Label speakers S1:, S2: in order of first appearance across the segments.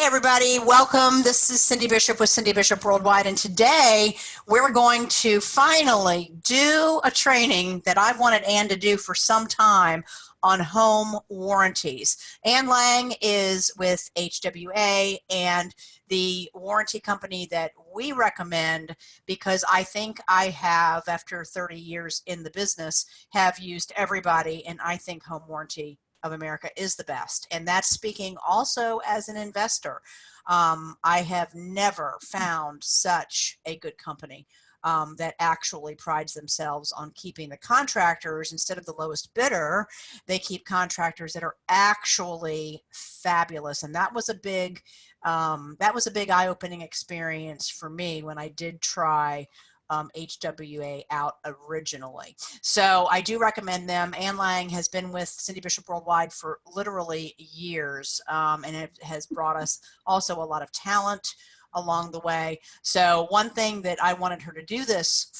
S1: Hey everybody, welcome. This is Cindy Bishop with Cindy Bishop Worldwide, and today we're going to finally do a training that I've wanted Ann to do for some time on home warranties. Ann Lang is with HWA and the warranty company that we recommend because I think I have, after 30 years in the business, have used everybody, and I think Home Warranty of America is the best. And that's speaking also as an investor. I have never found such a good company that actually prides themselves on keeping the contractors, instead of the lowest bidder, they keep contractors that are actually fabulous. And that was a big eye-opening experience for me when I did try HWA out originally. So I do recommend them. Ann Lang has been with Cindy Bishop Worldwide for literally years, and it has brought us also a lot of talent along the way. So one thing that I wanted her to do this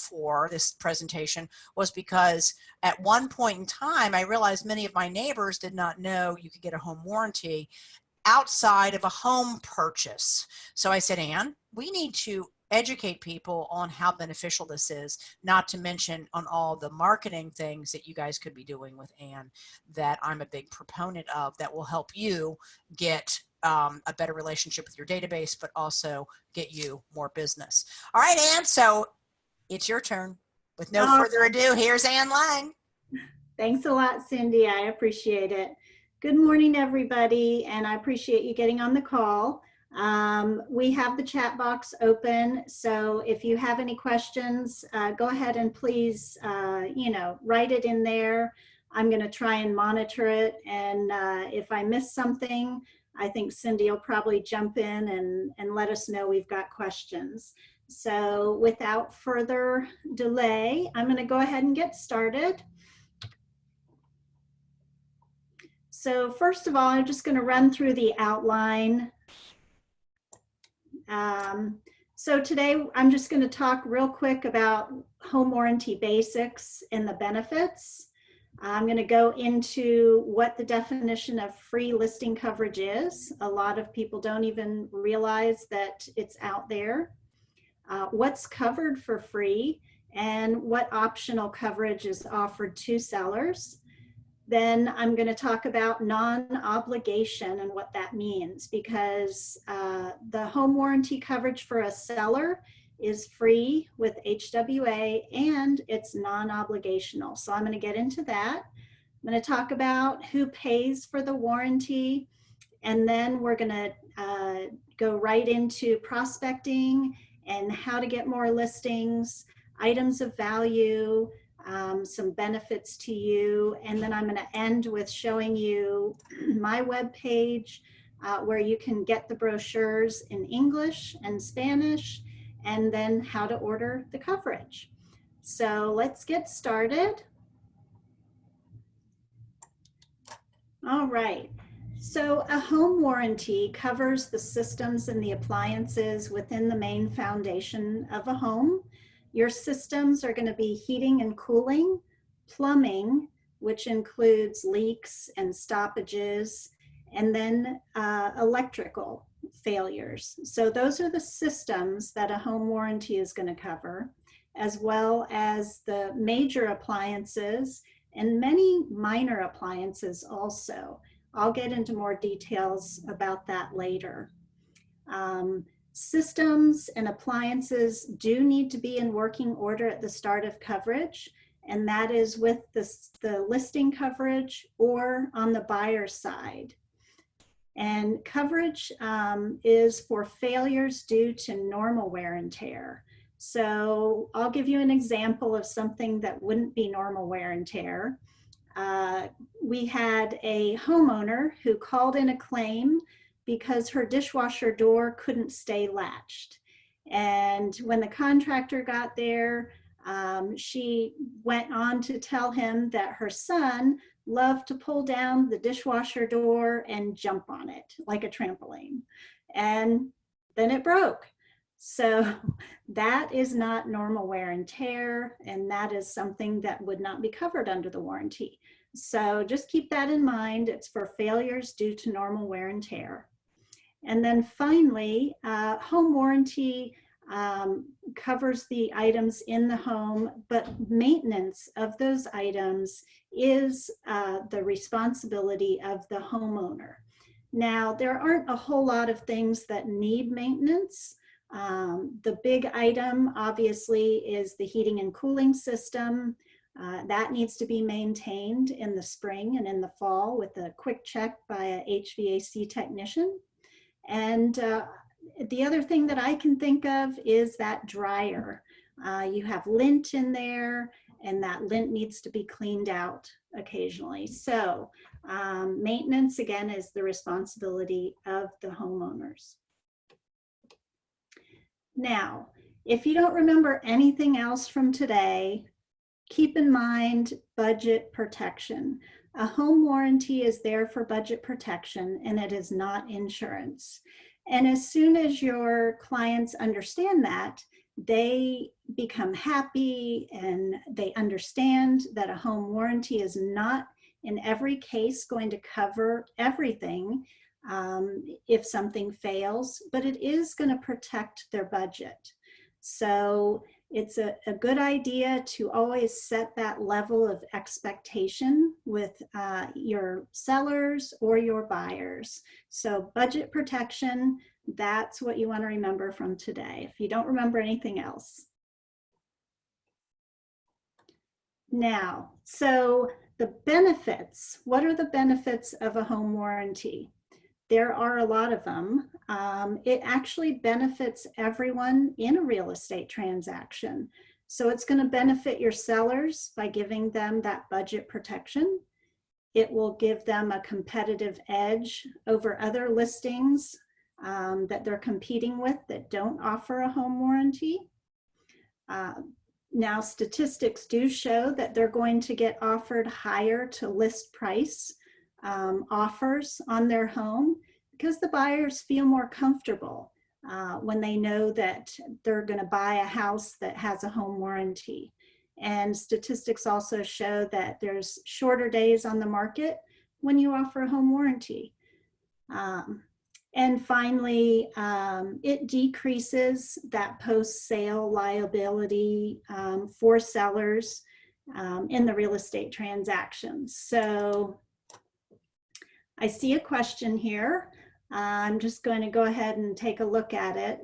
S1: presentation was because at one point in time, I realized many of my neighbors did not know you could get a home warranty outside of a home purchase. So I said, Ann, we need to educate people on how beneficial this is, not to mention on all the marketing things that you guys could be doing with Ann that I'm a big proponent of, that will help you get a better relationship with your database, but also get you more business. All right, Ann, so it's your turn. With no further ado, here's Ann Lang.
S2: Thanks a lot, Cindy. I appreciate it. Good morning, everybody, and I appreciate you getting on the call. We have the chat box open, so if you have any questions, go ahead and please, write it in there. I'm going to try and monitor it, and if I miss something, I think Cindy will probably jump in and let us know we've got questions. So without further delay, I'm going to go ahead and get started. So first of all, I'm just going to run through the outline. So today I'm just going to talk real quick about home warranty basics and the benefits. I'm going to go into what the definition of free listing coverage is. A lot of people don't even realize that it's out there. What's covered for free and what optional coverage is offered to sellers. Then I'm going to talk about non-obligation and what that means, because the home warranty coverage for a seller is free with HWA and it's non-obligational. So I'm going to get into that. I'm going to talk about who pays for the warranty, and then we're going to go right into prospecting and how to get more listings, items of value, some benefits to you, and then I'm going to end with showing you my webpage where you can get the brochures in English and Spanish, and then how to order the coverage. So let's get started. All right. So a home warranty covers the systems and the appliances within the main foundation of a home. Your systems are going to be heating and cooling, plumbing, which includes leaks and stoppages, and then electrical failures. So those are the systems that a home warranty is going to cover, as well as the major appliances and many minor appliances also. I'll get into more details about that later. Systems and appliances do need to be in working order at the start of coverage, and that is with the listing coverage or on the buyer side. And coverage is for failures due to normal wear and tear. So I'll give you an example of something that wouldn't be normal wear and tear. We had a homeowner who called in a claim because her dishwasher door couldn't stay latched. And when the contractor got there, she went on to tell him that her son loved to pull down the dishwasher door and jump on it like a trampoline. And then it broke. So that is not normal wear and tear, and that is something that would not be covered under the warranty. So just keep that in mind. It's for failures due to normal wear and tear. And then finally, home warranty covers the items in the home, but maintenance of those items is the responsibility of the homeowner. Now, there aren't a whole lot of things that need maintenance. The big item, obviously, is the heating and cooling system. That needs to be maintained in the spring and in the fall with a quick check by a HVAC technician. And the other thing that I can think of is that dryer. You have lint in there, and that lint needs to be cleaned out occasionally. So maintenance, again, is the responsibility of the homeowners. Now, if you don't remember anything else from today, keep in mind budget protection. A home warranty is there for budget protection, and it is not insurance. And as soon as your clients understand that, they become happy and they understand that a home warranty is not in every case going to cover everything if something fails, but it is going to protect their budget. So it's a good idea to always set that level of expectation with your sellers or your buyers. So budget protection, that's what you want to remember from today, if you don't remember anything else. Now, so the benefits, what are the benefits of a home warranty? There are a lot of them. It actually benefits everyone in a real estate transaction. So it's going to benefit your sellers by giving them that budget protection. It will give them a competitive edge over other listings that they're competing with that don't offer a home warranty. Now, statistics do show that they're going to get offered higher to list price offers on their home because the buyers feel more comfortable when they know that they're going to buy a house that has a home warranty. And statistics also show that there's shorter days on the market when you offer a home warranty. And finally, it decreases that post-sale liability for sellers in the real estate transactions. So I see a question here. I'm just going to go ahead and take a look at it.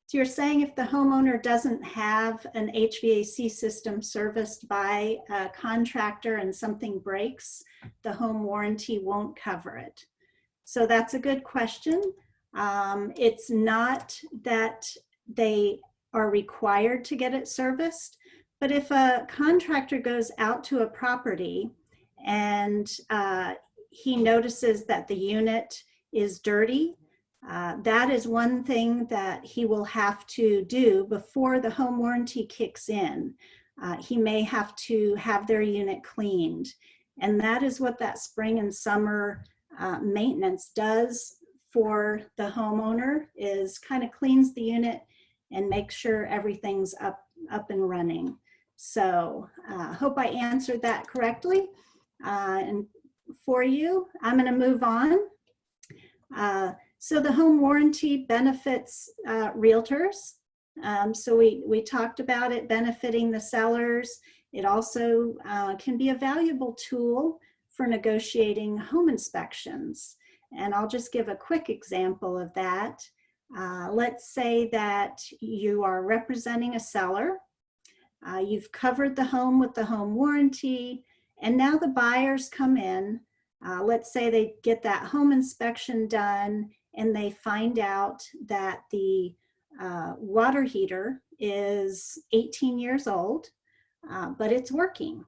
S2: So you're saying if the homeowner doesn't have an HVAC system serviced by a contractor and something breaks, the home warranty won't cover it. So that's a good question. It's not that they are required to get it serviced, but if a contractor goes out to a property and he notices that the unit is dirty, that is one thing that he will have to do before the home warranty kicks in. He may have to have their unit cleaned. And that is what that spring and summer maintenance does for the homeowner, is kind of cleans the unit and makes sure everything's up and running. So hope I answered that correctly. And for you, I'm going to move on. So the home warranty benefits realtors. So we talked about it benefiting the sellers. It also can be a valuable tool for negotiating home inspections. And I'll just give a quick example of that. Let's say that you are representing a seller. You've covered the home with the home warranty, and now the buyers come in. Let's say they get that home inspection done and they find out that the water heater is 18 years old, but it's working.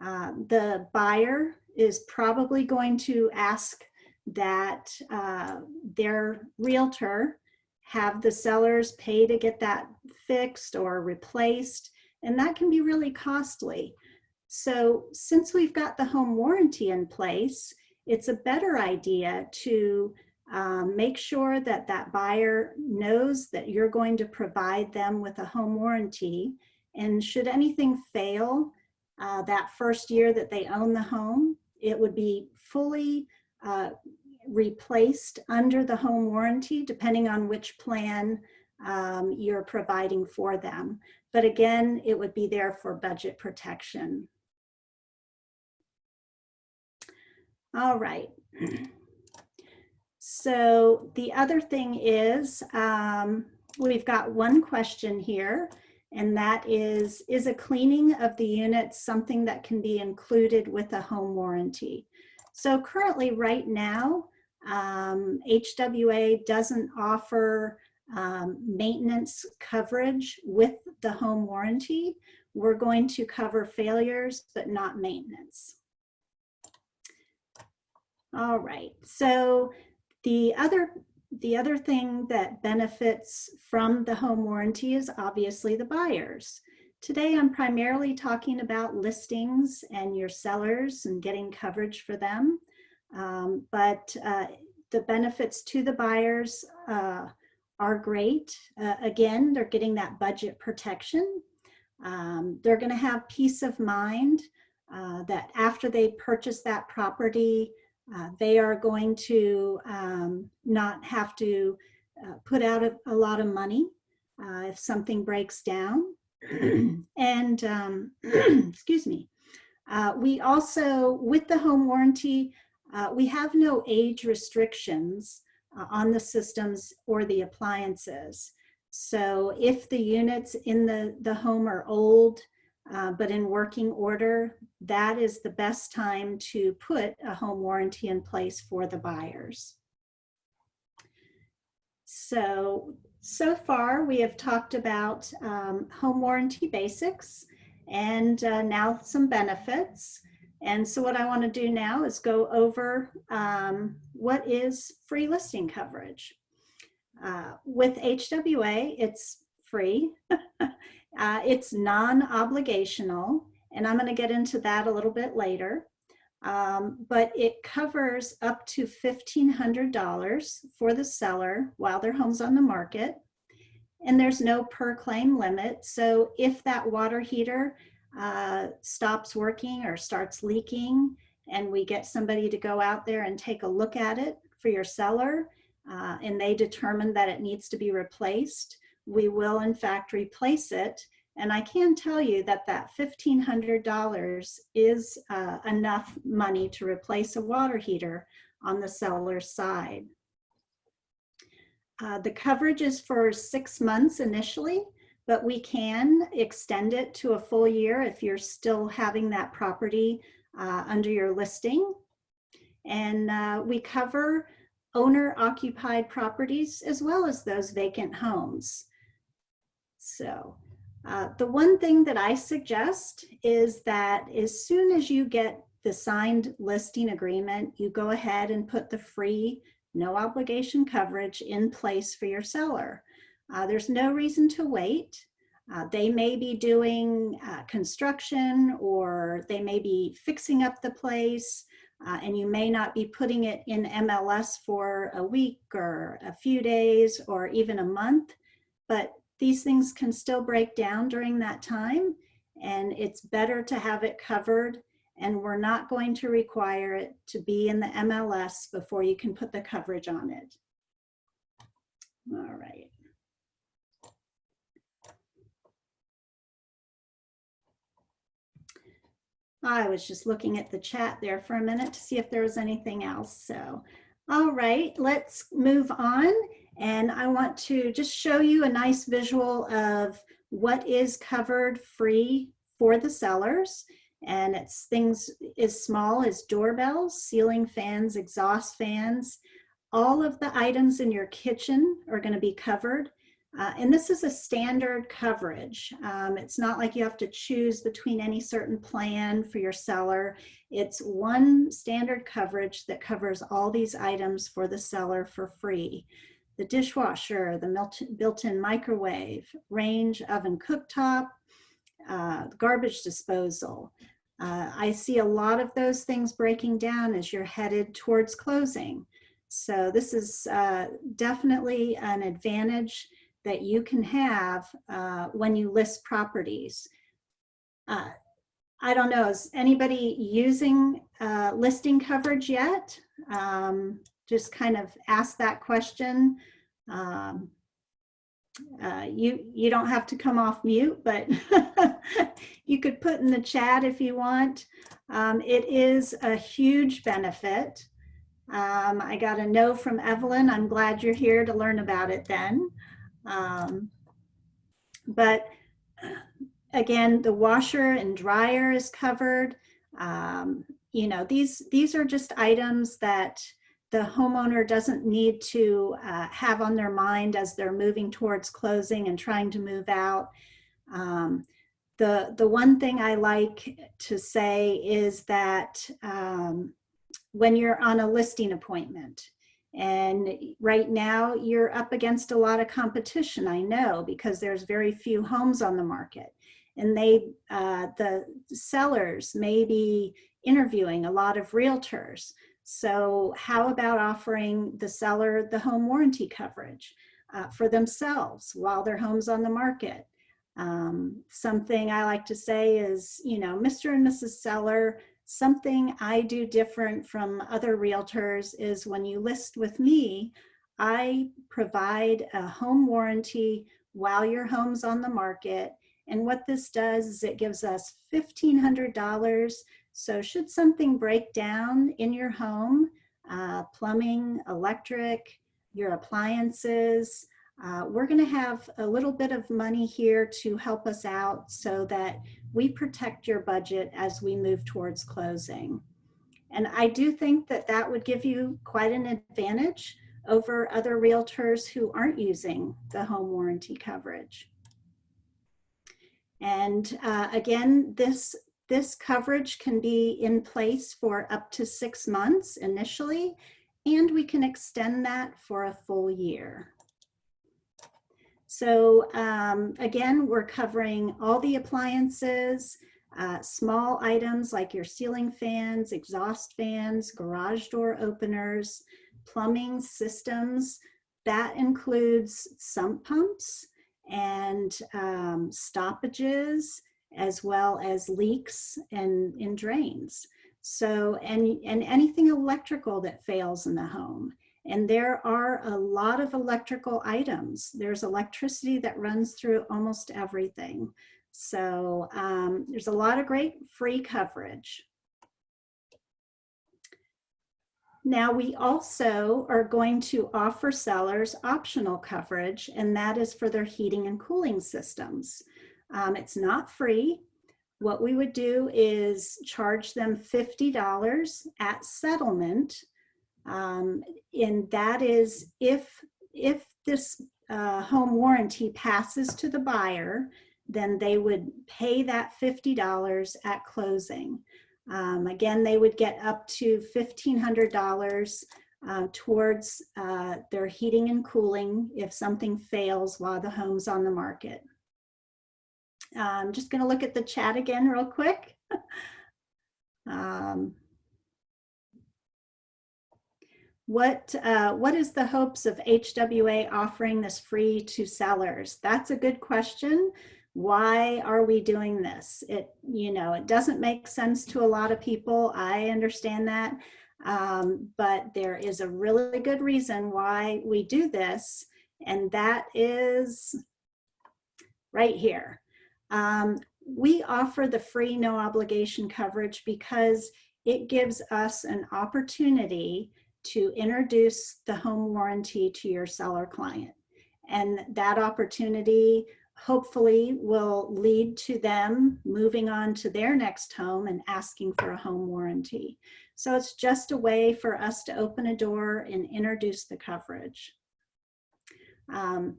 S2: The buyer is probably going to ask that their realtor have the sellers pay to get that fixed or replaced, and that can be really costly. So since we've got the home warranty in place, it's a better idea to make sure that that buyer knows that you're going to provide them with a home warranty. And should anything fail that first year that they own the home, it would be fully replaced under the home warranty, depending on which plan you're providing for them. But again, it would be there for budget protection. All right. So the other thing is, we've got one question here, and that is a cleaning of the unit something that can be included with a home warranty? So currently right now, HWA doesn't offer maintenance coverage with the home warranty. We're going to cover failures, but not maintenance. All right, so the other thing that benefits from the home warranty is obviously the buyers. Today, I'm primarily talking about listings and your sellers and getting coverage for them. But the benefits to the buyers are great. Again, they're getting that budget protection. They're going to have peace of mind that after they purchase that property, they are going to not have to put out a lot of money if something breaks down. And excuse me. We also, with the home warranty, we have no age restrictions on the systems or the appliances. So if the units in the home are old, but in working order, that is the best time to put a home warranty in place for the buyers. So far we have talked about home warranty basics and now some benefits. And so what I want to do now is go over what is free listing coverage. With HWA, it's free. It's non-obligational, and I'm going to get into that a little bit later. But it covers up to $1,500 for the seller while their home's on the market. And there's no per claim limit. So if that water heater stops working or starts leaking, and we get somebody to go out there and take a look at it for your seller, and they determine that it needs to be replaced, we will in fact replace it. And I can tell you that that $1,500 is enough money to replace a water heater on the seller's side. The coverage is for 6 months initially, but we can extend it to a full year if you're still having that property under your listing. And we cover owner-occupied properties as well as those vacant homes. So the one thing that I suggest is that as soon as you get the signed listing agreement, you go ahead and put the free, no obligation coverage in place for your seller. There's no reason to wait. They may be doing construction, or they may be fixing up the place, and you may not be putting it in MLS for a week or a few days or even a month, but these things can still break down during that time, and it's better to have it covered, and we're not going to require it to be in the MLS before you can put the coverage on it. All right. I was just looking at the chat there for a minute to see if there was anything else. So, all right, let's move on. And I want to just show you a nice visual of what is covered free for the sellers. And it's things as small as doorbells, ceiling fans, exhaust fans. All of the items in your kitchen are going to be covered. And this is a standard coverage. It's not like you have to choose between any certain plan for your seller. It's one standard coverage that covers all these items for the seller for free. The dishwasher, the built-in microwave, range, oven, cooktop, garbage disposal. I see a lot of those things breaking down as you're headed towards closing. So this is definitely an advantage that you can have when you list properties. I don't know, is anybody using listing coverage yet? Just kind of ask that question. You don't have to come off mute, but you could put in the chat if you want. It is a huge benefit. I got a no from Evelyn. I'm glad you're here to learn about it then. But again, the washer and dryer is covered. You know, these are just items that the homeowner doesn't need to have on their mind as they're moving towards closing and trying to move out. The one thing I like to say is that when you're on a listing appointment, and right now you're up against a lot of competition, I know, because there's very few homes on the market. And the sellers may be interviewing a lot of realtors. So how about offering the seller the home warranty coverage for themselves while their home's on the market? Something I like to say is, you know, Mr. and Mrs. Seller, something I do different from other realtors is when you list with me, I provide a home warranty while your home's on the market. And what this does is it gives us $1,500. So should something break down in your home, plumbing, electric, your appliances, we're going to have a little bit of money here to help us out so that we protect your budget as we move towards closing. And I do think that that would give you quite an advantage over other realtors who aren't using the home warranty coverage. And again, this coverage can be in place for up to 6 months initially, and we can extend that for a full year. So again, we're covering all the appliances, small items like your ceiling fans, exhaust fans, garage door openers, plumbing systems. That includes sump pumps and stoppages, as well as leaks and in drains. So, and anything electrical that fails in the home. And there are a lot of electrical items. There's electricity that runs through almost everything. So there's a lot of great free coverage. Now we also are going to offer sellers optional coverage, and that is for their heating and cooling systems. It's not free. What we would do is charge them $50 at settlement. And that is if this home warranty passes to the buyer, then they would pay that $50 at closing. Again, they would get up to $1,500 towards their heating and cooling if something fails while the home's on the market. I'm just going to look at the chat again real quick. What is the hopes of HWA offering this free to sellers? That's a good question. Why are we doing this? It doesn't make sense to a lot of people. I understand that. But there is a really good reason why we do this, and that is right here. We offer the free no obligation coverage because it gives us an opportunity to introduce the home warranty to your seller client. And that opportunity hopefully will lead to them moving on to their next home and asking for a home warranty. So it's just a way for us to open a door and introduce the coverage. I'm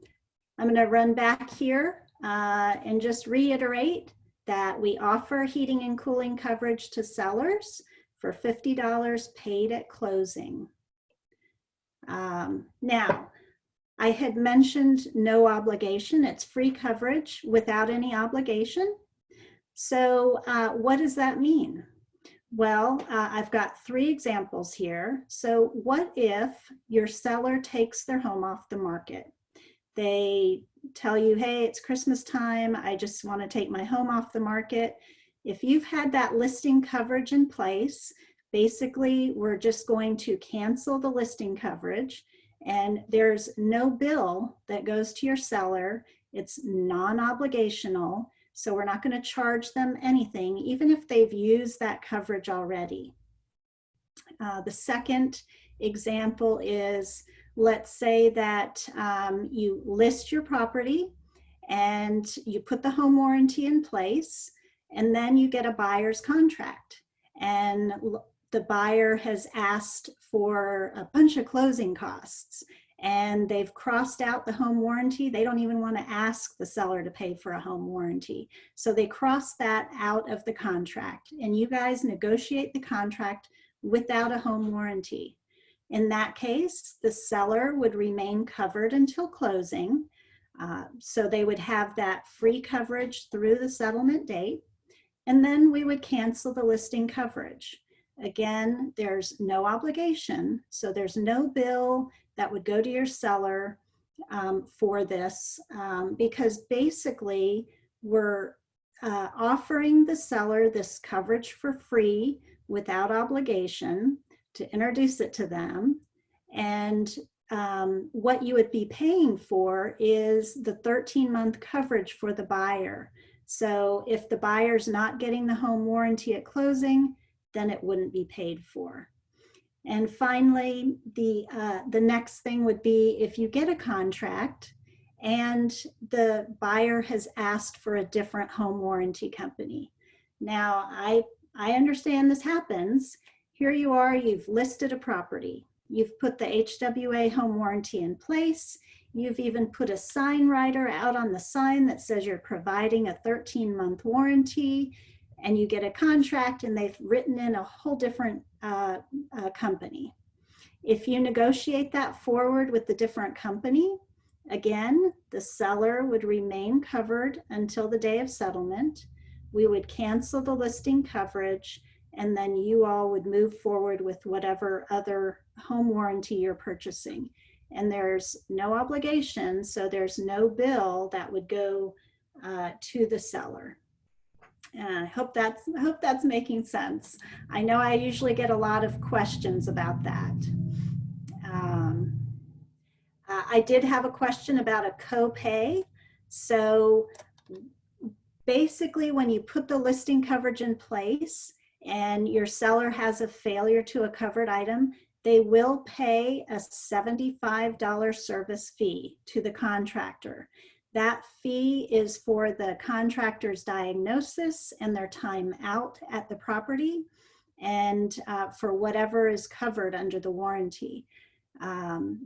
S2: going to run back here and just reiterate that we offer heating and cooling coverage to sellers for $50 paid at closing. Now, I had mentioned no obligation. It's free coverage without any obligation. So what does that mean? Well, I've got 3 examples here. So what if your seller takes their home off the market? They tell you, hey, it's Christmas time. I just want to take my home off the market. If you've had that listing coverage in place, basically we're just going to cancel the listing coverage, and there's no bill that goes to your seller. It's non-obligational, so we're not going to charge them anything, even if they've used that coverage already. The second example is, let's say that you list your property and you put the home warranty in place, and then you get a buyer's contract, and the buyer has asked for a bunch of closing costs, and they've crossed out the home warranty. They don't even want to ask the seller to pay for a home warranty. So they cross that out of the contract, and you guys negotiate the contract without a home warranty. In that case, the seller would remain covered until closing. So they would have that free coverage through the settlement date, and then we would cancel the listing coverage. Again, there's no obligation, so there's no bill that would go to your seller for this, because basically we're offering the seller this coverage for free without obligation to introduce it to them. And what you would be paying for is the 13-month coverage for the buyer. So if the buyer's not getting the home warranty at closing, then it wouldn't be paid for. And finally, the next thing would be if you get a contract and the buyer has asked for a different home warranty company. Now, I understand this happens. Here you are, you've listed a property. You've put the HWA home warranty in place. You've even put a sign writer out on the sign that says you're providing a 13-month warranty, and you get a contract and they've written in a whole different company. If you negotiate that forward with the different company, again, the seller would remain covered until the day of settlement. We would cancel the listing coverage, and then you all would move forward with whatever other home warranty you're purchasing. And there's no obligation, so there's no bill that would go to the seller. And I hope that's making sense. I know I usually get a lot of questions about that. I did have a question about a copay. So basically, when you put the listing coverage in place and your seller has a failure to a covered item, they will pay a $75 service fee to the contractor. That fee is for the contractor's diagnosis and their time out at the property, and for whatever is covered under the warranty.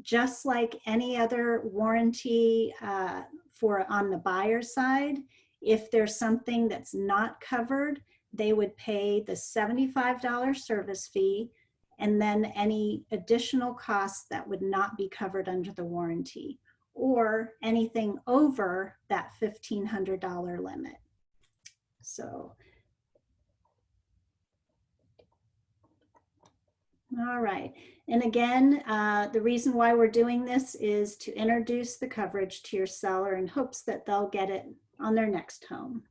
S2: Just like any other warranty on the buyer's side, if there's something that's not covered, they would pay the $75 service fee, and then any additional costs that would not be covered under the warranty, or anything over that $1,500 limit. So, all right. And again, the reason why we're doing this is to introduce the coverage to your seller in hopes that they'll get it on their next home.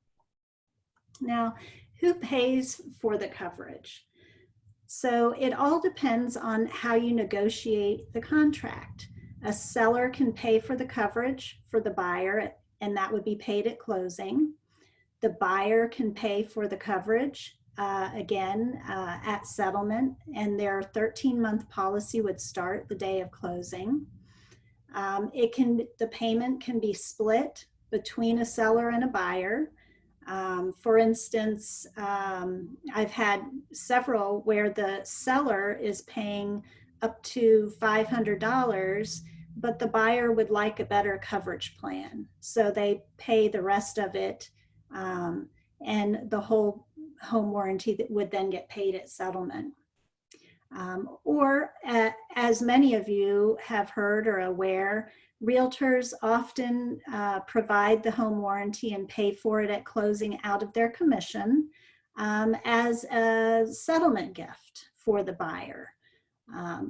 S2: Now, who pays for the coverage? So it all depends on how you negotiate the contract. A seller can pay for the coverage for the buyer, and that would be paid at closing. The buyer can pay for the coverage, at settlement, and their 13-month policy would start the day of closing. The payment can be split between a seller and a buyer. For instance, I've had several where the seller is paying up to $500, but the buyer would like a better coverage plan. So they pay the rest of it, and the whole home warranty that would then get paid at settlement. As many of you have heard or aware, realtors often provide the home warranty and pay for it at closing out of their commission as a settlement gift for the buyer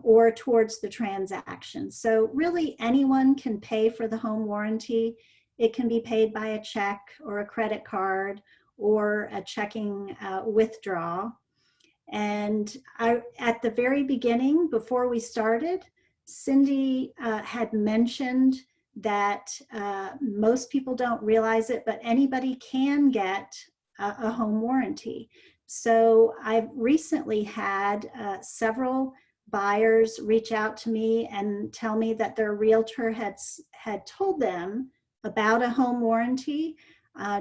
S2: or towards the transaction. So really anyone can pay for the home warranty. It can be paid by a check or a credit card, or a checking withdrawal. And at the very beginning, before we started, Cindy had mentioned that most people don't realize it, but anybody can get a home warranty. So I've recently had several buyers reach out to me and tell me that their realtor had told them about a home warranty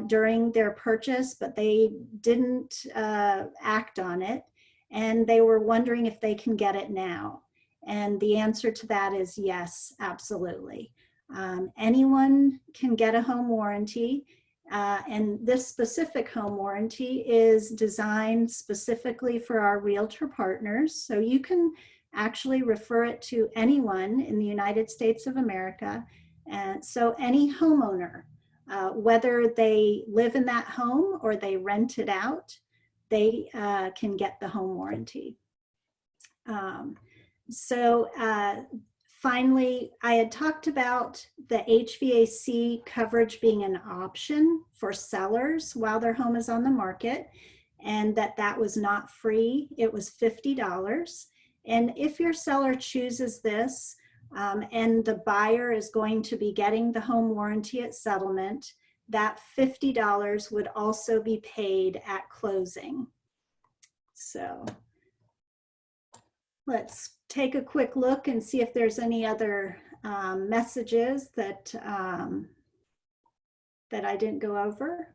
S2: during their purchase, but they didn't act on it. And they were wondering if they can get it now. And the answer to that is yes, absolutely. Anyone can get a home warranty. And this specific home warranty is designed specifically for our realtor partners. So you can actually refer it to anyone in the United States of America. And so any homeowner, whether they live in that home or they rent it out, they can get the home warranty. Finally, I had talked about the HVAC coverage being an option for sellers while their home is on the market, and that was not free. It was $50. And if your seller chooses this, and the buyer is going to be getting the home warranty at settlement, that $50 would also be paid at closing. So let's take a quick look and see if there's any other messages that I didn't go over.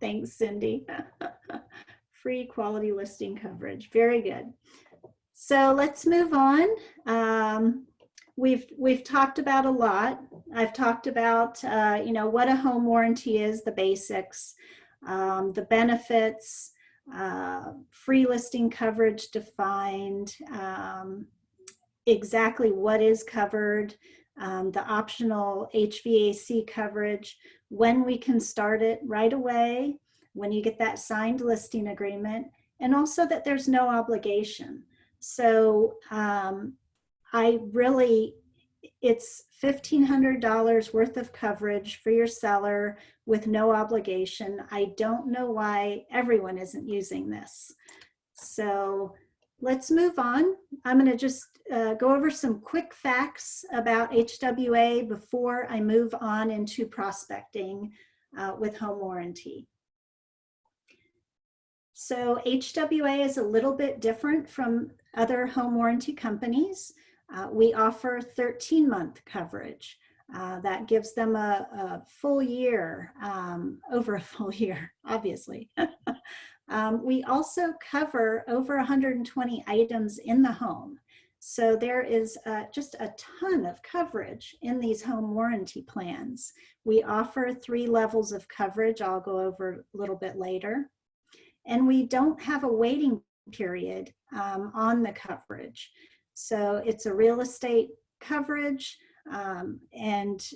S2: Thanks, Cindy. Free quality listing coverage. Very good. So let's move on. We've talked about a lot. I've talked about what a home warranty is, the basics, the benefits, free listing coverage defined, exactly what is covered, the optional HVAC coverage, when we can start it right away, when you get that signed listing agreement, and also that there's no obligation. So it's $1,500 worth of coverage for your seller with no obligation. I don't know why everyone isn't using this. So let's move on. I'm going to just go over some quick facts about HWA before I move on into prospecting with home warranty. So HWA is a little bit different from other home warranty companies. We offer 13-month coverage. That gives them a full year, over a full year, obviously. We also cover over 120 items in the home. So there is just a ton of coverage in these home warranty plans. We offer 3 levels of coverage. I'll go over a little bit later. And we don't have a waiting period on the coverage. So it's a real estate coverage, and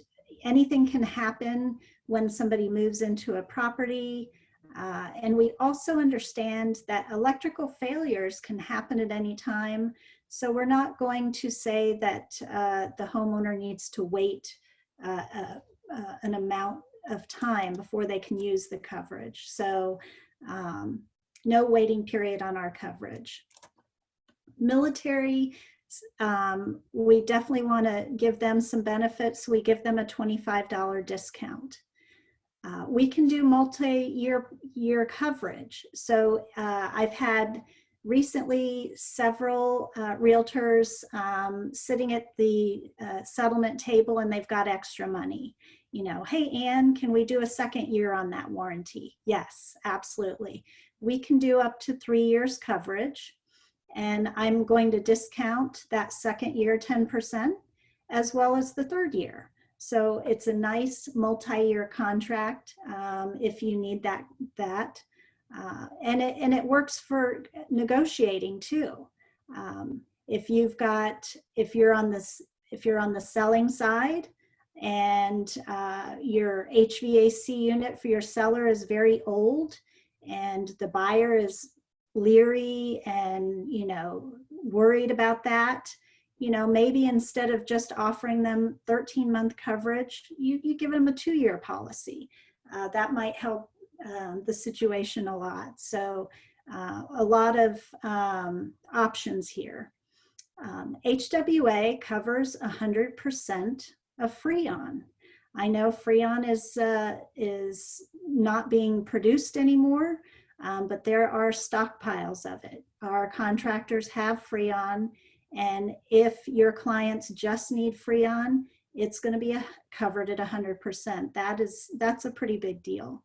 S2: anything can happen when somebody moves into a property. And we also understand that electrical failures can happen at any time. So we're not going to say that the homeowner needs to wait an amount of time before they can use the coverage. So no waiting period on our coverage. Military, we definitely want to give them some benefits. We give them a $25 discount. We can do multi-year coverage. So I've had recently several realtors sitting at the settlement table, and they've got extra money. Hey, Ann, can we do a second year on that warranty? Yes, absolutely. We can do up to 3 years coverage, and I'm going to discount that second year 10%, as well as the third year. So it's a nice multi-year contract if you need that. And it works for negotiating too. If you're on the selling side, and your HVAC unit for your seller is very old, and the buyer is leery and worried about that, maybe instead of just offering them 13-month coverage, you give them a 2-year policy. That might help the situation a lot. So a lot of options here. HWA covers 100% of Freon. I know Freon is not being produced anymore, but there are stockpiles of it. Our contractors have Freon, and if your clients just need Freon, it's going to be covered at 100%. That's a pretty big deal.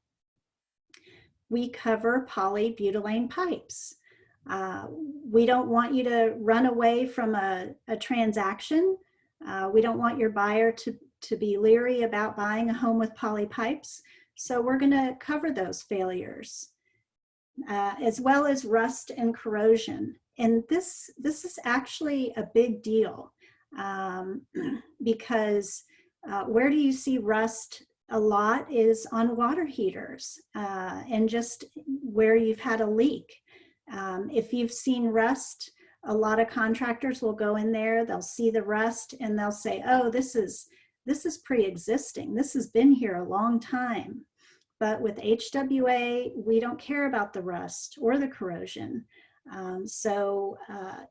S2: We cover polybutylene pipes. We don't want you to run away from a transaction. We don't want your buyer to be leery about buying a home with poly pipes. So we're going to cover those failures, as well as rust and corrosion. And this is actually a big deal, because where do you see rust a lot is on water heaters, and just where you've had a leak. If you've seen rust, a lot of contractors will go in there, they'll see the rust, and they'll say, oh, this is pre-existing. This has been here a long time. But with HWA, we don't care about the rust or the corrosion. So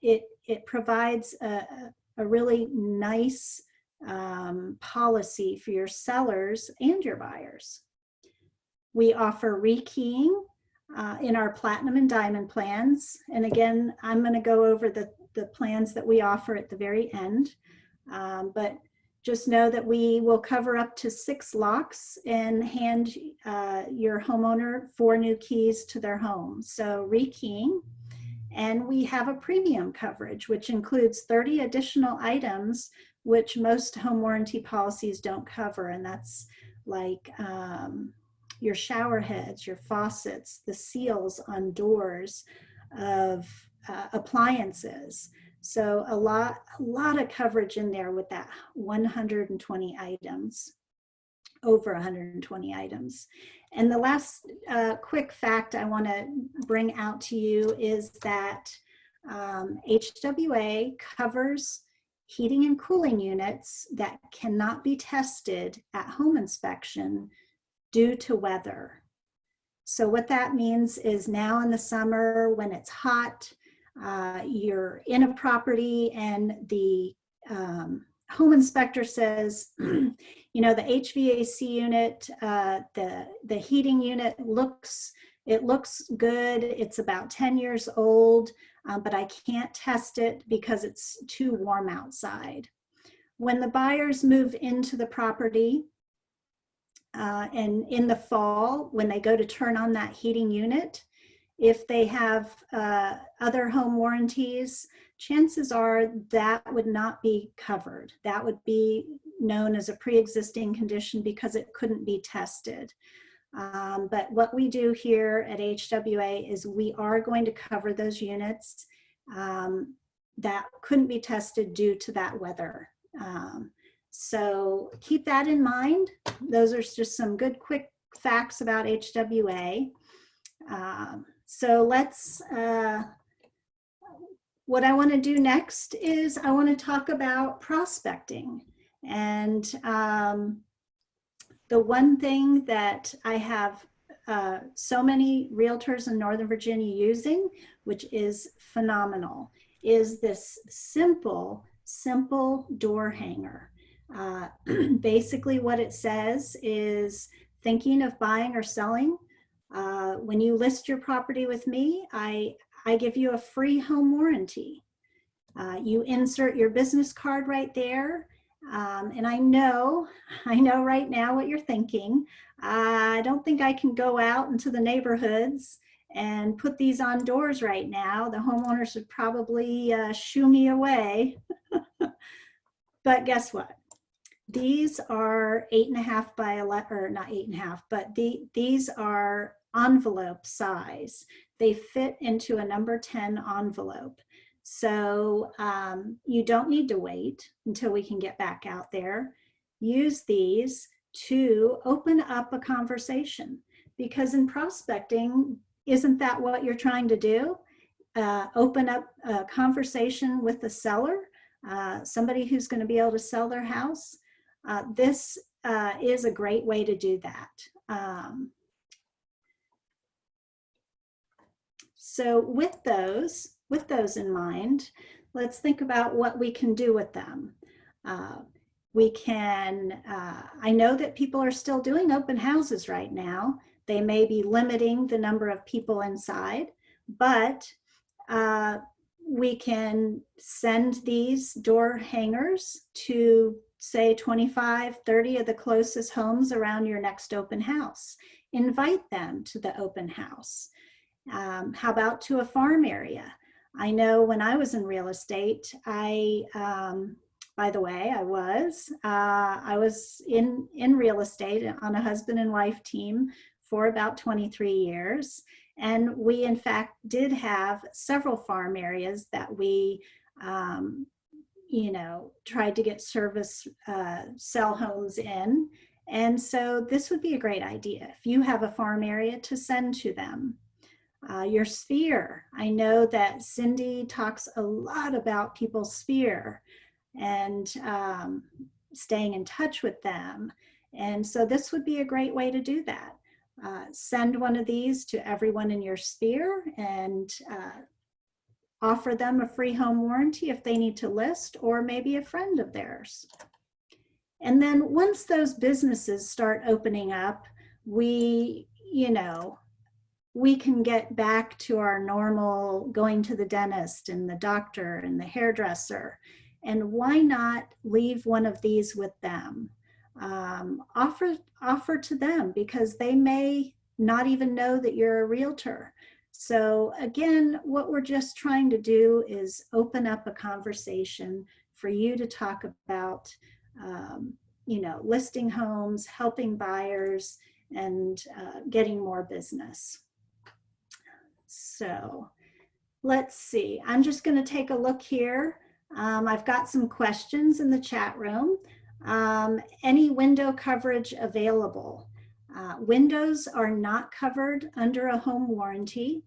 S2: it provides a really nice policy for your sellers and your buyers. We offer rekeying in our platinum and diamond plans. And again, I'm going to go over the plans that we offer at the very end. But just know that we will cover up to 6 locks and hand your homeowner 4 new keys to their home. So rekeying. And we have a premium coverage, which includes 30 additional items, which most home warranty policies don't cover. And that's like your shower heads, your faucets, the seals on doors of appliances. So a lot of coverage in there with that 120 items, over 120 items. And the last quick fact I want to bring out to you is that HWA covers heating and cooling units that cannot be tested at home inspection due to weather. So what that means is now in the summer when it's hot, you're in a property and the home inspector says, you know, the HVAC unit, the heating unit looks good. It's about 10 years old, but I can't test it because it's too warm outside. When the buyers move into the property, and in the fall, when they go to turn on that heating unit, if they have other home warranties, chances are that would not be covered. That would be known as a pre-existing condition because it couldn't be tested. But what we do here at HWA is we are going to cover those units that couldn't be tested due to that weather. So keep that in mind. Those are just some good quick facts about HWA. So let's, what I want to do next is I want to talk about prospecting. And the one thing that I have so many realtors in Northern Virginia using, which is phenomenal, is this simple door hanger. Basically what it says is, thinking of buying or selling, when you list your property with me, I give you a free home warranty. You insert your business card right there. And I know right now what you're thinking. I don't think I can go out into the neighborhoods and put these on doors right now. The homeowners would probably shoo me away. But guess what? These are 8.5 by 11, or not 8.5, but these are envelope size. They fit into a number 10 envelope. So you don't need to wait until we can get back out there. Use these to open up a conversation, because in prospecting, isn't that what you're trying to do? Open up a conversation with the seller, somebody who's going to be able to sell their house. This is a great way to do that. So with those in mind, let's think about what we can do with them. We can, I know that people are still doing open houses right now. They may be limiting the number of people inside, but we can send these door hangers to say 25, 30 of the closest homes around your next open house. Invite them to the open house. How about to a farm area? I know when I was in real estate, by the way, I was in real estate on a husband and wife team for about 23 years. And we, in fact, did have several farm areas that we, tried to get service sell homes in. And so this would be a great idea if you have a farm area to send to them. Your sphere. I know that Cindy talks a lot about people's sphere and staying in touch with them. And so this would be a great way to do that. Send one of these to everyone in your sphere and offer them a free home warranty if they need to list, or maybe a friend of theirs. And then once those businesses start opening up, we can get back to our normal going to the dentist and the doctor and the hairdresser. And why not leave one of these with them? Offer to them, because they may not even know that you're a realtor. So again, what we're just trying to do is open up a conversation for you to talk about, listing homes, helping buyers, and getting more business. So let's see, I'm just going to take a look here. I've got some questions in the chat room. Any window coverage available? Windows are not covered under a home warranty.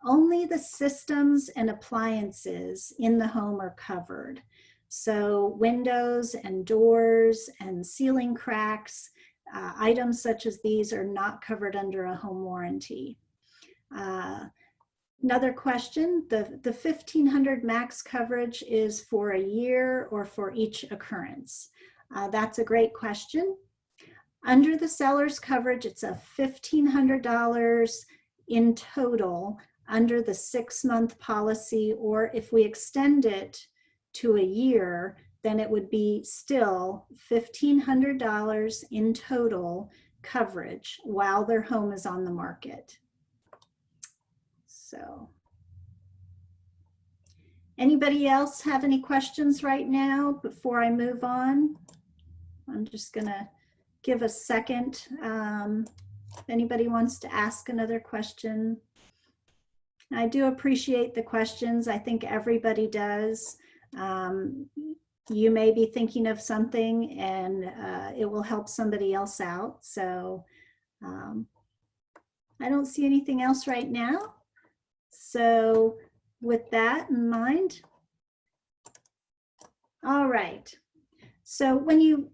S2: Only the systems and appliances in the home are covered. So windows and doors and ceiling cracks, items such as these are not covered under a home warranty. Another question, the 1,500 max coverage is for a year or for each occurrence? That's a great question. Under the seller's coverage, it's a $1,500 in total under the 6-month policy, or if we extend it to a year, then it would be still $1,500 in total coverage while their home is on the market. So, anybody else have any questions right now before I move on? I'm just gonna give a second if anybody wants to ask another question. I do appreciate the questions. I think everybody does. You may be thinking of something and it will help somebody else out. So I don't see anything else right now. So with that in mind, all right. So when you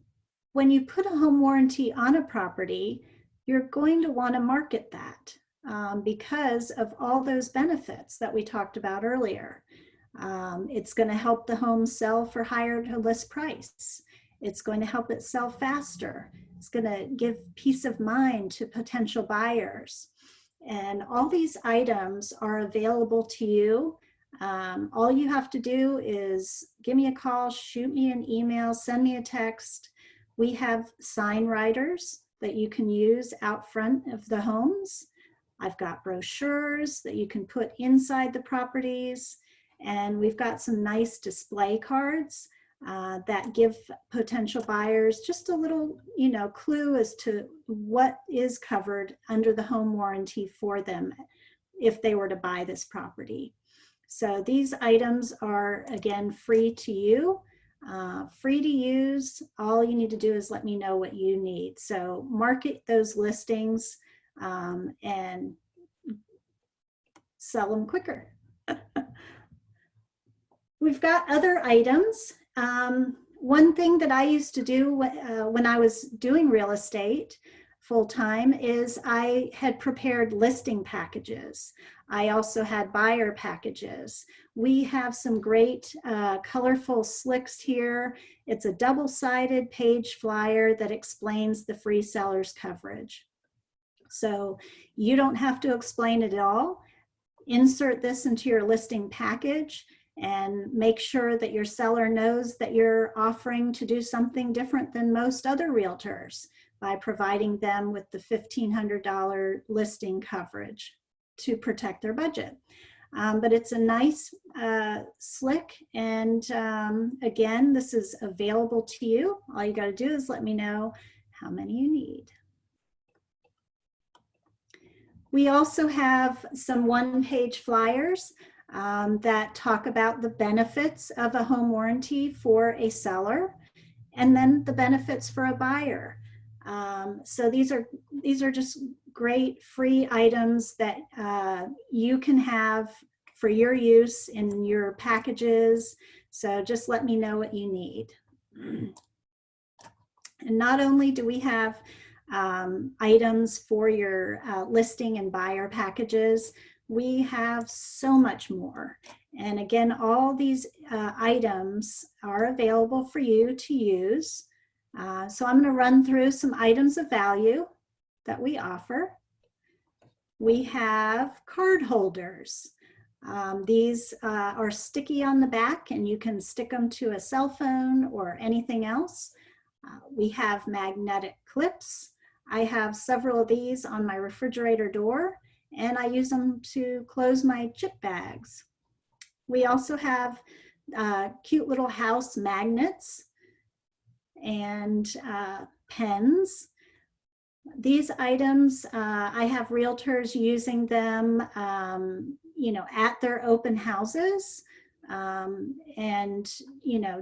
S2: put a home warranty on a property, you're going to want to market that because of all those benefits that we talked about earlier. It's going to help the home sell for higher to list price. It's going to help it sell faster. It's going to give peace of mind to potential buyers. And all these items are available to you. All you have to do is give me a call, shoot me an email, send me a text. We have sign writers that you can use out front of the homes. I've got brochures that you can put inside the properties. And we've got some nice display cards that give potential buyers just a little, clue as to what is covered under the home warranty for them if they were to buy this property. So these items are, again, free to you, free to use. All you need to do is let me know what you need. So market those listings and sell them quicker. We've got other items. One thing that I used to do when I was doing real estate, full time is I had prepared listing packages. I also had buyer packages. We have some great colorful slicks here. It's a double-sided page flyer that explains the free seller's coverage. So you don't have to explain it all. Insert this into your listing package and make sure that your seller knows that you're offering to do something different than most other realtors by providing them with the $1,500 listing coverage to protect their budget. But it's a nice slick, and again, this is available to you. All you got to do is let me know how many you need. We also have some one-page flyers that talk about the benefits of a home warranty for a seller, and then the benefits for a buyer. So these are just great free items that you can have for your use in your packages. So just let me know what you need. And not only do we have items for your listing and buyer packages, we have so much more. And again, all these items are available for you to use. So I'm going to run through some items of value that we offer. We have card holders. These are sticky on the back, and you can stick them to a cell phone or anything else. We have magnetic clips. I have several of these on my refrigerator door, and I use them to close my chip bags. We also have cute little house magnets and pens. These items, I have realtors using them, at their open houses, and,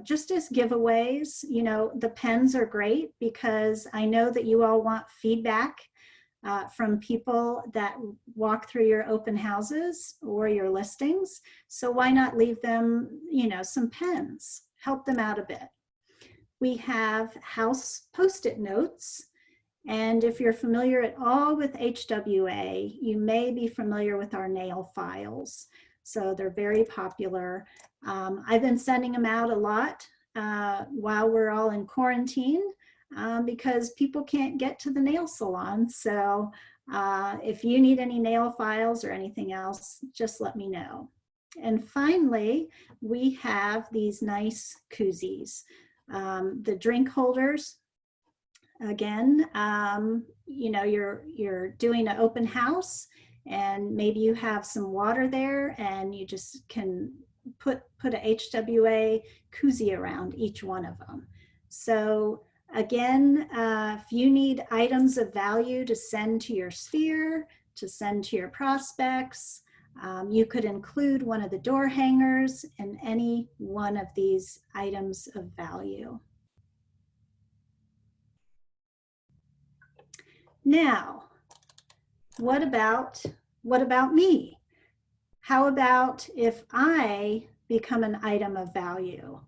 S2: just as giveaways. The pens are great because I know that you all want feedback from people that walk through your open houses or your listings. So why not leave them, some pens, help them out a bit. We have house Post-it notes. And if you're familiar at all with HWA, you may be familiar with our nail files. So they're very popular. I've been sending them out a lot while we're all in quarantine because people can't get to the nail salon. So if you need any nail files or anything else, just let me know. And finally, we have these nice koozies. The drink holders. Again, you're doing an open house, and maybe you have some water there, and you just can put a HWA koozie around each one of them. So again, if you need items of value to send to your sphere, to send to your prospects, you could include one of the door hangers in any one of these items of value. Now, what about me? How about if I become an item of value?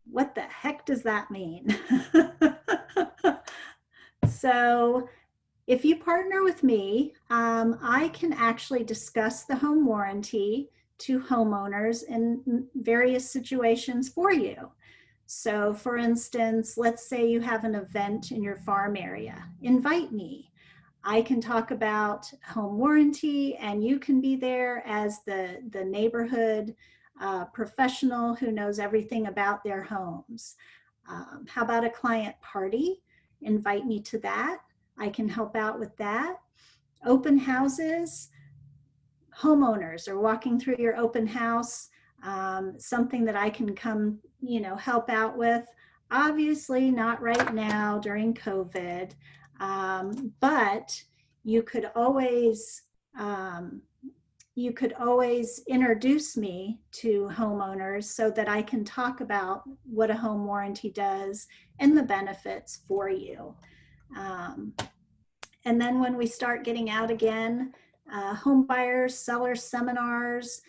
S2: What the heck does that mean? So if you partner with me, I can actually discuss the home warranty to homeowners in various situations for you. So for instance, let's say you have an event in your farm area, invite me. I can talk about home warranty, and you can be there as the neighborhood professional who knows everything about their homes. How about a client party? Invite me to that. I can help out with that. Open houses, homeowners are walking through your open house, something that I can come, help out with. Obviously not right now during COVID, but you could always introduce me to homeowners so that I can talk about what a home warranty does and the benefits for you. And then when we start getting out again, home buyers, seller seminars.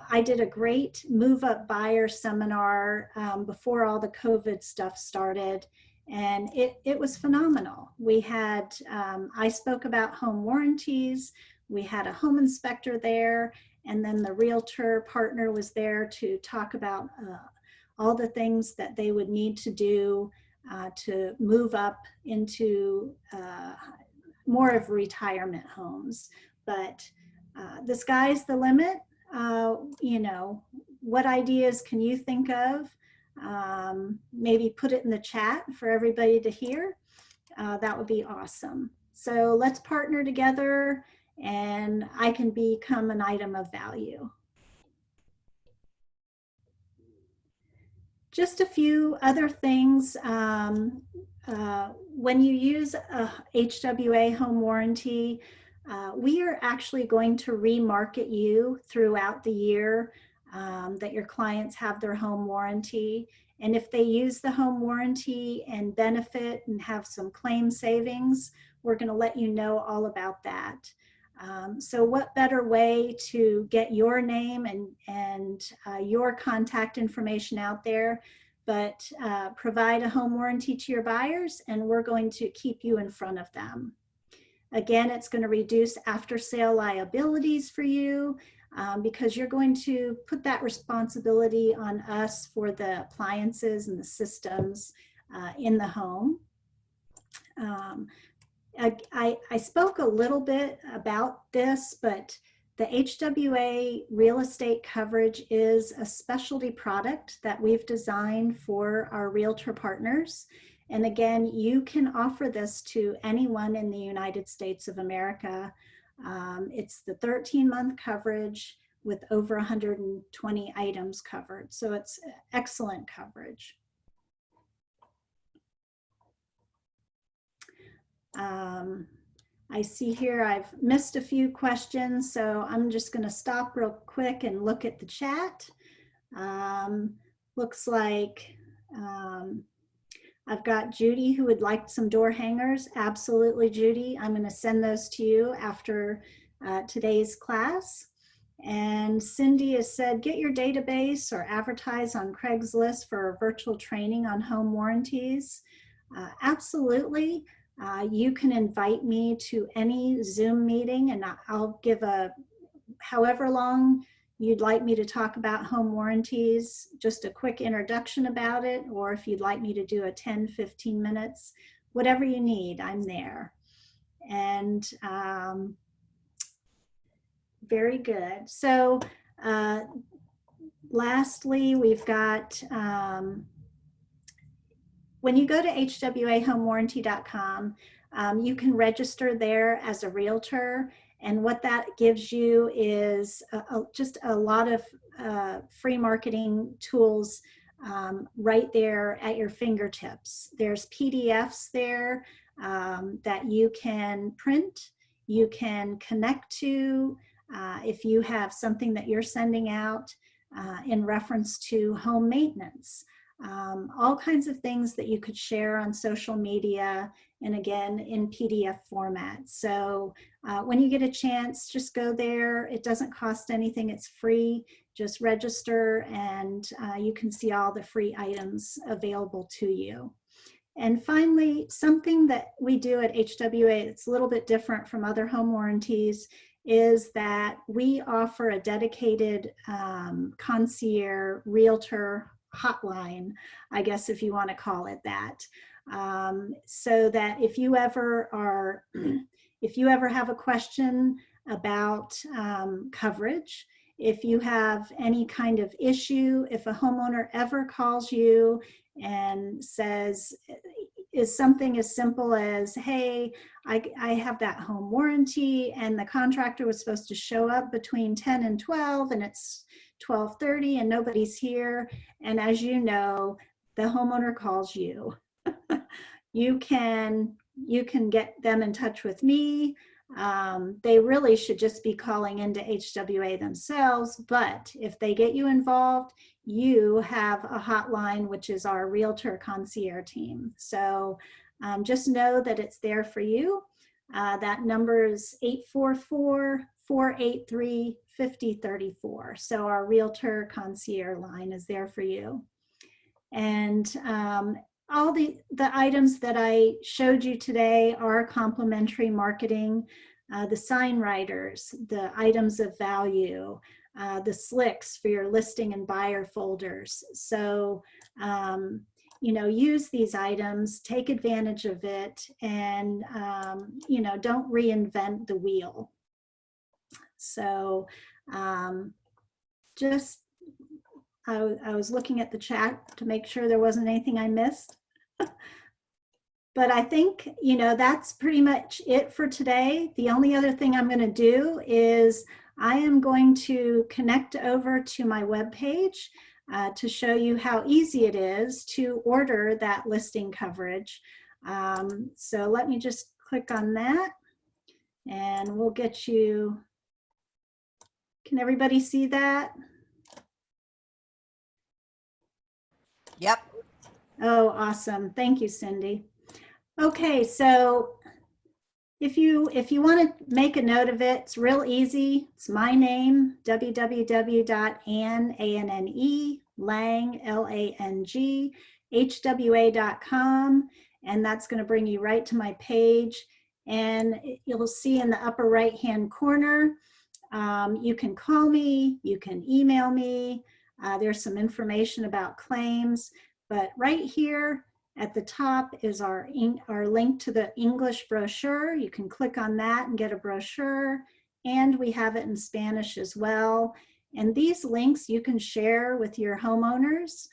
S2: I did a great move up buyer seminar before all the COVID stuff started. And it was phenomenal. We had, I spoke about home warranties. We had a home inspector there, and then the realtor partner was there to talk about all the things that they would need to do to move up into more of retirement homes. But the sky's the limit. You know, what ideas can you think of? Maybe put it in the chat for everybody to hear. That would be awesome. So let's partner together and I can become an item of value. Just a few other things. When you use a HWA home warranty, we are actually going to remarket you throughout the year that your clients have their home warranty. And if they use the home warranty and benefit and have some claim savings, we're going to let you know all about that. So what better way to get your name and your contact information out there, but provide a home warranty to your buyers, and we're going to keep you in front of them. Again, it's going to reduce after-sale liabilities for you because you're going to put that responsibility on us for the appliances and the systems in the home. I spoke a little bit about this, but the HWA real estate coverage is a specialty product that we've designed for our realtor partners. And again, you can offer this to anyone in the United States of America. It's the 13-month coverage with over 120 items covered. So it's excellent coverage. I see here I've missed a few questions, so I'm just going to stop real quick and look at the chat. Looks like I've got Judy who would like some door hangers. Absolutely, Judy. I'm going to send those to you after today's class. And Cindy has said, get your database or advertise on Craigslist for a virtual training on home warranties. Absolutely. You can invite me to any Zoom meeting and I'll give however long you'd like me to talk about home warranties, just a quick introduction about it, or if you'd like me to do a 10-15 minutes, whatever you need, I'm there. And very good. So lastly, we've got, when you go to hwahomewarranty.com, you can register there as a realtor. And what that gives you is just a lot of free marketing tools right there at your fingertips. There's PDFs there that you can print, you can connect to if you have something that you're sending out in reference to home maintenance. All kinds of things that you could share on social media and again in PDF format. So when you get a chance, just go there. It doesn't cost anything, it's free. Just register and you can see all the free items available to you. And finally, something that we do at HWA that's a little bit different from other home warranties is that we offer a dedicated concierge realtor hotline, I guess if you want to call it that, so that if you ever have a question about coverage, if you have any kind of issue, if a homeowner ever calls you and says, is something as simple as, hey, I have that home warranty and the contractor was supposed to show up between 10 and 12 and it's 12:30 and nobody's here. And as you know, the homeowner calls you. You can get them in touch with me. They really should just be calling into HWA themselves, but if they get you involved, you have a hotline, which is our realtor concierge team. So just know that it's there for you. That number is 844-483-5034. So our realtor concierge line is there for you. And all the items that I showed you today are complementary marketing. The sign writers, the items of value, the slicks for your listing and buyer folders. So, you know, use these items, take advantage of it, and, you know, don't reinvent the wheel. So just, I was looking at the chat to make sure there wasn't anything I missed. But I think, you know, that's pretty much it for today. The only other thing I'm going to do is I am going to connect over to my webpage to show you how easy it is to order that listing coverage. So let me just click on that and we'll get you. Can everybody see that?
S1: Yep.
S2: Oh, awesome. Thank you, Cindy. Okay, so if you want to make a note of it, it's real easy. It's my name, www.lang.hwa.com, and that's going to bring you right to my page. And you'll see in the upper right-hand corner, you can call me, you can email me. There's some information about claims, but right here at the top is our link to the English brochure. You can click on that and get a brochure, and we have it in Spanish as well. And these links you can share with your homeowners.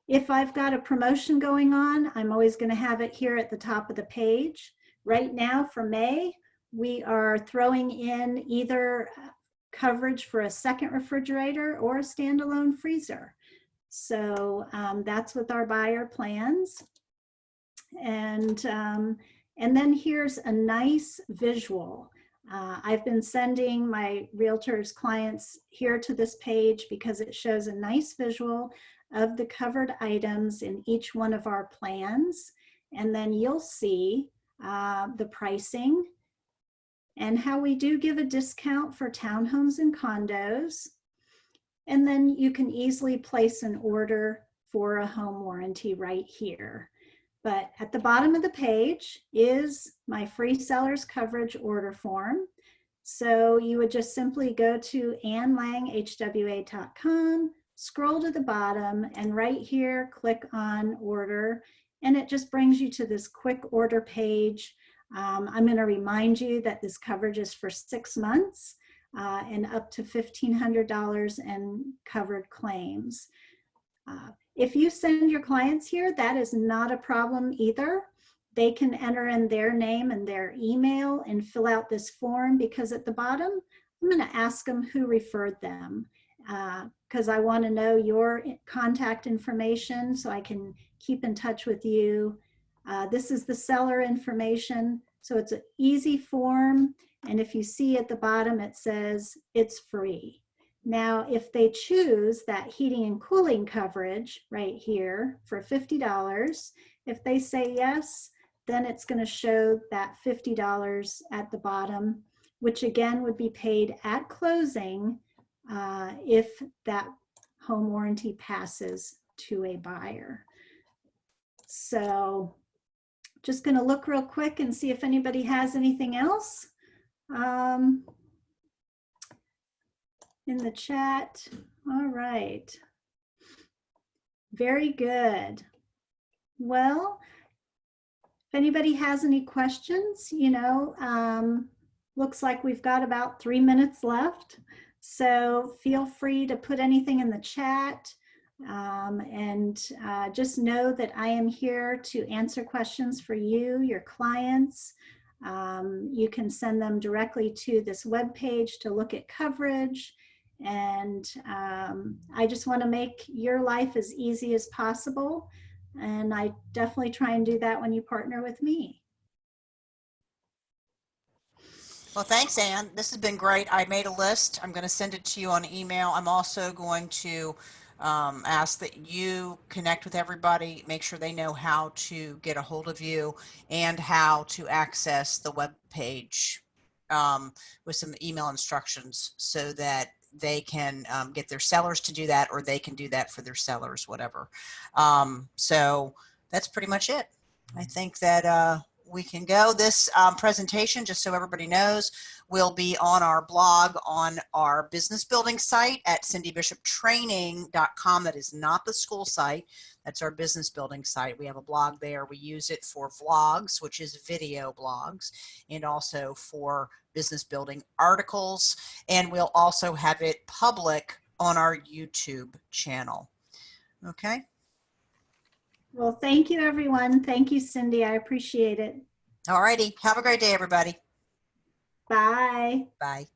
S2: If I've got a promotion going on, I'm always going to have it here at the top of the page. Right now for May, we are throwing in either coverage for a second refrigerator or a standalone freezer. So that's with our buyer plans. And then here's a nice visual. I've been sending my realtors clients here to this page because it shows a nice visual of the covered items in each one of our plans. And then you'll see the pricing and how we do give a discount for townhomes and condos. And then you can easily place an order for a home warranty right here. But at the bottom of the page is my free seller's coverage order form. So you would just simply go to annlanghwa.com, scroll to the bottom, and right here, click on order. And it just brings you to this quick order page. I'm going to remind you that this coverage is for 6 months. And up to $1,500 in covered claims. If you send your clients here, that is not a problem either. They can enter in their name and their email and fill out this form, because at the bottom, I'm going to ask them who referred them, because I want to know your contact information so I can keep in touch with you. This is the seller information, so it's an easy form. And if you see at the bottom, it says it's free. Now, if they choose that heating and cooling coverage right here for $50, if they say yes, then it's going to show that $50 at the bottom, which again would be paid at closing if that home warranty passes to a buyer. So just going to look real quick and see if anybody has anything else. In the chat. All right. Very good. Well, if anybody has any questions, you know, looks like we've got about 3 minutes left. So feel free to put anything in the chat. Just know that I am here to answer questions for you, your clients. You can send them directly to this webpage to look at coverage. And I just want to make your life as easy as possible. And I definitely try and do that when you partner with me.
S1: Well, thanks, Ann. This has been great. I made a list. I'm going to send it to you on email. I'm also going to ask that you connect with everybody, make sure they know how to get a hold of you and how to access the web page with some email instructions, so that they can get their sellers to do that, or they can do that for their sellers, whatever. So that's pretty much it. I think that we can go. This presentation, just so everybody knows, will be on our blog on our business building site at cindybishoptraining.com. That is not the school site. That's our business building site. We have a blog there. We use it for vlogs, which is video blogs, and also for business building articles. And we'll also have it public on our YouTube channel. Okay.
S2: Well, thank you, everyone. Thank you, Cindy. I appreciate it.
S1: All righty. Have a great day, everybody.
S2: Bye.
S1: Bye.